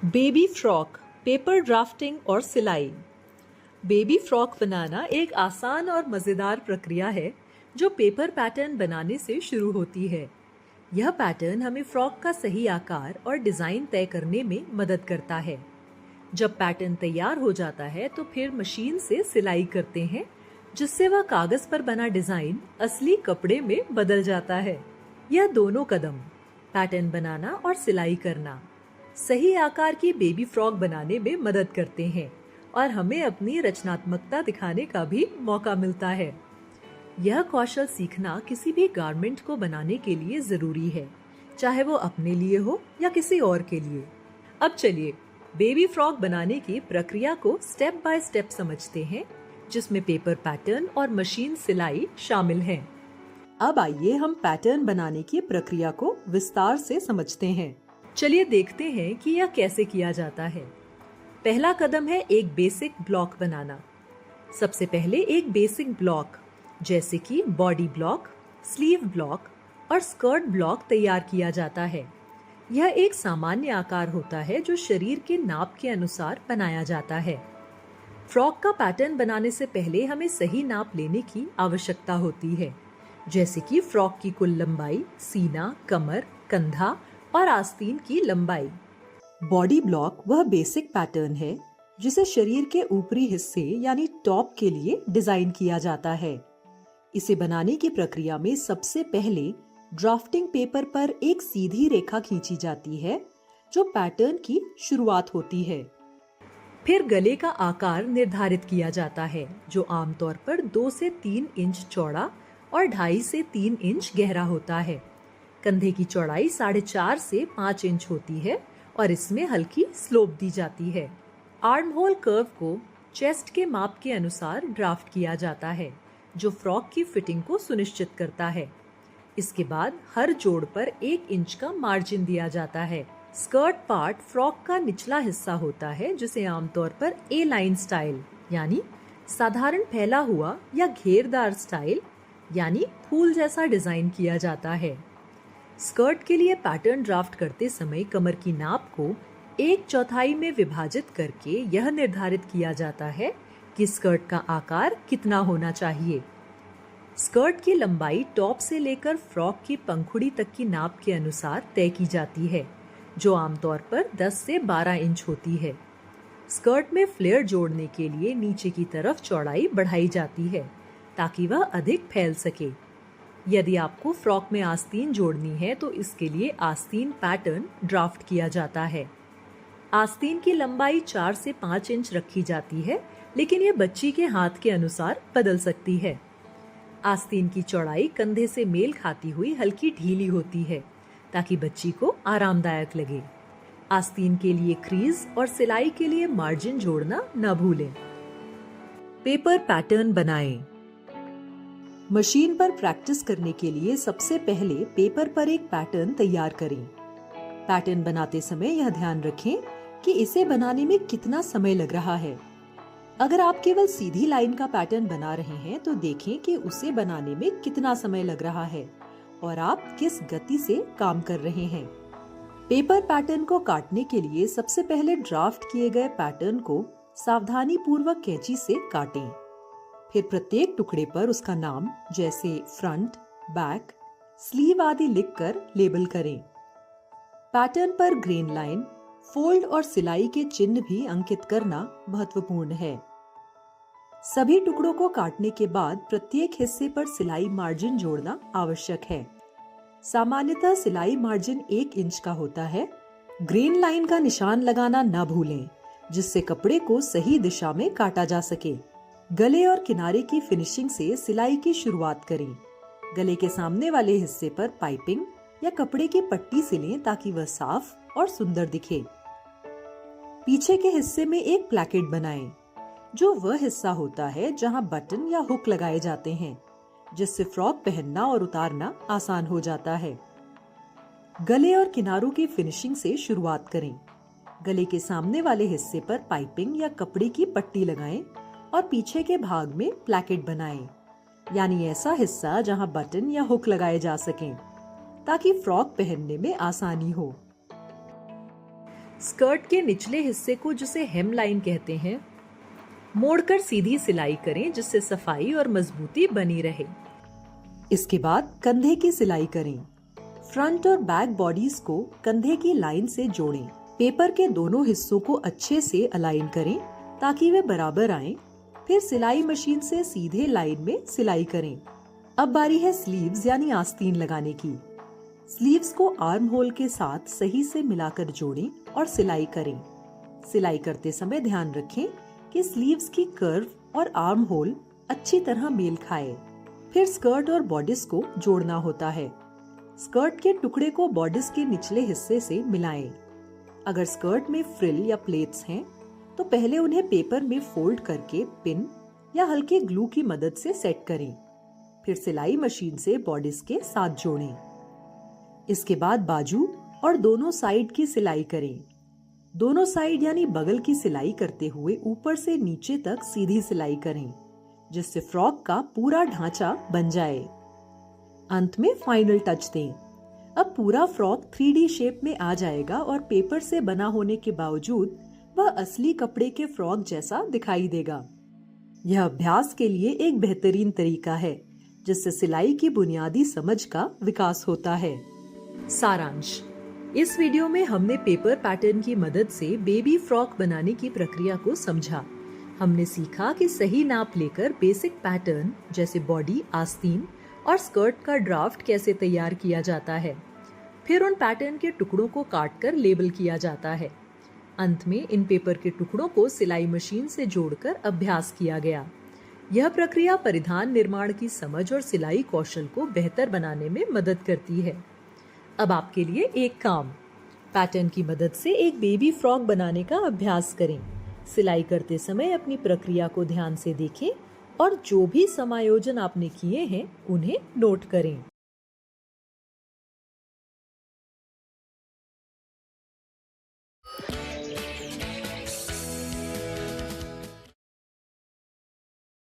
Baby frock, paper drafting और सिलाई। Baby frock बनाना एक आसान और मज़ेदार प्रक्रिया है जो पेपर पैटर्न बनाने से शुरू होती है। यह पैटर्न हमें फ्रॉक का सही आकार और डिज़ाइन तय करने में मदद करता है। जब पैटर्न तैयार हो जाता है तो फिर मशीन से सिलाई करते हैं, जिससे वह कागज़ पर बना डिज़ाइन असली कपड़े में बदल जाता है। यह दोनों कदम, पैटर्न बनाना और सिलाई करना, सही आकार की बेबी फ्रॉक बनाने में मदद करते हैं और हमें अपनी रचनात्मकता दिखाने का भी मौका मिलता है। यह कौशल सीखना किसी भी गारमेंट को बनाने के लिए जरूरी है, चाहे वो अपने लिए हो या किसी और के लिए। अब चलिए बेबी फ्रॉक बनाने की प्रक्रिया को स्टेप बाय स्टेप समझते हैं, जिसमें पेपर पैटर्न और मशीन सिलाई शामिल हैं। अब आइए हम पैटर्न बनाने की प्रक्रिया को विस्तार से समझते हैं। चलिए देखते हैं कि यह कैसे किया जाता है। पहला कदम है एक बेसिक ब्लॉक बनाना। सबसे पहले एक बेसिक ब्लॉक जैसे कि बॉडी ब्लॉक, स्लीव ब्लॉक और स्कर्ट ब्लॉक तैयार किया जाता है। यह एक सामान्य आकार होता है जो शरीर के नाप के अनुसार बनाया जाता है। फ्रॉक का पैटर्न बनाने से पहले हमें सही नाप लेने की आवश्यकता होती है, जैसे कि फ्रॉक की कुल लंबाई, सीना, कमर, कंधा और आस्तीन की लंबाई। बॉडी ब्लॉक वह बेसिक पैटर्न है जिसे शरीर के ऊपरी हिस्से यानी टॉप के लिए डिजाइन किया जाता है। इसे बनाने की प्रक्रिया में सबसे पहले ड्राफ्टिंग पेपर पर एक सीधी रेखा खींची जाती है जो पैटर्न की शुरुआत होती है। फिर गले का आकार निर्धारित किया जाता है, जो आमतौर पर 2 से 3 इंच चौड़ा और 2.5 से 3 इंच गहरा होता है। कंधे की चौड़ाई 4.5 से 5 इंच होती है और इसमें हल्की स्लोप दी जाती है। आर्म होल कर्व को चेस्ट के माप के अनुसार ड्राफ्ट किया जाता है, जो फ्रॉक की फिटिंग को सुनिश्चित करता है। इसके बाद हर जोड़ पर 1 इंच का मार्जिन दिया जाता है। स्कर्ट पार्ट फ्रॉक का निचला हिस्सा होता है, जिसे आमतौर पर ए लाइन स्टाइल यानी साधारण फैला हुआ या घेरदार स्टाइल यानी फूल जैसा डिजाइन किया जाता है। स्कर्ट के लिए पैटर्न ड्राफ्ट करते समय कमर की नाप को 1/4 में विभाजित करके यह निर्धारित किया जाता है कि स्कर्ट का आकार कितना होना चाहिए। स्कर्ट की लंबाई टॉप से लेकर फ्रॉक की पंखुड़ी तक की नाप के अनुसार तय की जाती है, जो आमतौर पर 10 से 12 इंच होती है। स्कर्ट में फ्लेयर जोड़ने के लिए नीचे की तरफ चौड़ाई बढ़ाई जाती है ताकि वह अधिक फैल सके। यदि आपको फ्रॉक में आस्तीन जोड़नी है तो इसके लिए आस्तीन पैटर्न ड्राफ्ट किया जाता है। आस्तीन की लंबाई 4 से 5 इंच रखी जाती है, लेकिन यह बच्ची के हाथ के अनुसार बदल सकती है। आस्तीन की चौड़ाई कंधे से मेल खाती हुई हल्की ढीली होती है ताकि बच्ची को आरामदायक लगे। आस्तीन के लिए क्रीज और सिलाई के लिए मार्जिन जोड़ना न भूलें। पेपर पैटर्न बनाएं। मशीन पर प्रैक्टिस करने के लिए सबसे पहले पेपर पर एक पैटर्न तैयार करें। पैटर्न बनाते समय यह ध्यान रखें कि इसे बनाने में कितना समय लग रहा है। अगर आप केवल सीधी लाइन का पैटर्न बना रहे हैं तो देखें कि उसे बनाने में कितना समय लग रहा है और आप किस गति से काम कर रहे हैं। पेपर पैटर्न को काटने के लिए सबसे पहले ड्राफ्ट किए गए पैटर्न को सावधानी पूर्वक कैंची से काटें। फिर प्रत्येक टुकड़े पर उसका नाम जैसे फ्रंट, बैक, स्लीव आदि लिखकर लेबल करें। पैटर्न पर ग्रेन लाइन, फोल्ड और सिलाई के चिन्ह भी अंकित करना महत्वपूर्ण है। सभी टुकड़ों को काटने के बाद प्रत्येक हिस्से पर सिलाई मार्जिन जोड़ना आवश्यक है। सामान्यतः सिलाई मार्जिन 1 इंच का होता है। ग्रेन लाइन का निशान लगाना न भूलें, जिससे कपड़े को सही दिशा में काटा जा सके। गले और किनारे की फिनिशिंग से सिलाई की शुरुआत करें। गले के सामने वाले हिस्से पर पाइपिंग या कपड़े की पट्टी सिलें ताकि वह साफ और सुंदर दिखे। पीछे के हिस्से में एक प्लैकेट बनाएं, जो वह हिस्सा होता है जहां बटन या हुक लगाए जाते हैं, जिससे फ्रॉक पहनना और उतारना आसान हो जाता है। गले और किनारों की फिनिशिंग से शुरुआत करें। गले के सामने वाले हिस्से पर पाइपिंग या कपड़े की पट्टी लगाएं और पीछे के भाग में प्लैकेट बनाएं, यानी ऐसा हिस्सा जहां बटन या हुक लगाए जा सकें, ताकि फ्रॉक पहनने में आसानी हो। स्कर्ट के निचले हिस्से को, जिसे हेम लाइन कहते हैं, मोड़कर सीधी सिलाई करें जिससे सफाई और मजबूती बनी रहे। इसके बाद कंधे की सिलाई करें। फ्रंट और बैक बॉडीज को कंधे की लाइन से जोड़ें। पेपर के दोनों हिस्सों को अच्छे से अलाइन करें ताकि वे बराबर आएं। फिर सिलाई मशीन से सीधे लाइन में सिलाई करें। अब बारी है स्लीव्स यानी आस्तीन लगाने की। स्लीव्स को आर्म होल के साथ सही से मिलाकर जोड़ें और सिलाई करें। सिलाई करते समय ध्यान रखें कि स्लीव्स की कर्व और आर्म होल अच्छी तरह मेल खाए। फिर स्कर्ट और बॉडिस को जोड़ना होता है। स्कर्ट के टुकड़े को बॉडिस के निचले हिस्से से मिलाएं। अगर स्कर्ट में फ्रिल या प्लेट्स हैं, तो पहले उन्हें पेपर में फोल्ड करके पिन या हल्के ग्लू की मदद से सेट करें। फिर सिलाई मशीन से बॉडिस के साथ जोड़ें। इसके बाद बाजू और दोनों साइड की सिलाई करें। दोनों साइड यानी बगल की सिलाई करते हुए ऊपर से नीचे तक सीधी सिलाई करें, जिससे फ्रॉक का पूरा ढांचा बन जाए। अंत में फाइनल टच दें। अब पूरा फ्रॉक 3D शेप में आ जाएगा और पेपर से बना होने के बावजूद वह असली कपड़े के फ्रॉक जैसा दिखाई देगा। यह अभ्यास के लिए एक बेहतरीन तरीका है जिससे सिलाई की बुनियादी समझ का विकास होता है। सारांश: इस वीडियो में हमने पेपर पैटर्न की मदद से बेबी फ्रॉक बनाने की प्रक्रिया को समझा। हमने सीखा कि सही नाप लेकर बेसिक पैटर्न जैसे बॉडी, आस्तीन और स्कर्ट का ड्राफ्ट कैसे तैयार किया जाता है। फिर उन पैटर्न के टुकड़ों को काटकर लेबल किया जाता है। अंत में इन पेपर के टुकड़ों को सिलाई मशीन से जोड़कर अभ्यास किया गया। यह प्रक्रिया परिधान निर्माण की समझ और सिलाई कौशल को बेहतर बनाने में मदद करती है। अब आपके लिए एक काम: पैटर्न की मदद से एक बेबी फ्रॉक बनाने का अभ्यास करें। सिलाई करते समय अपनी प्रक्रिया को ध्यान से देखें और जो भी समायोजन आपने किए हैं उन्हें नोट करें।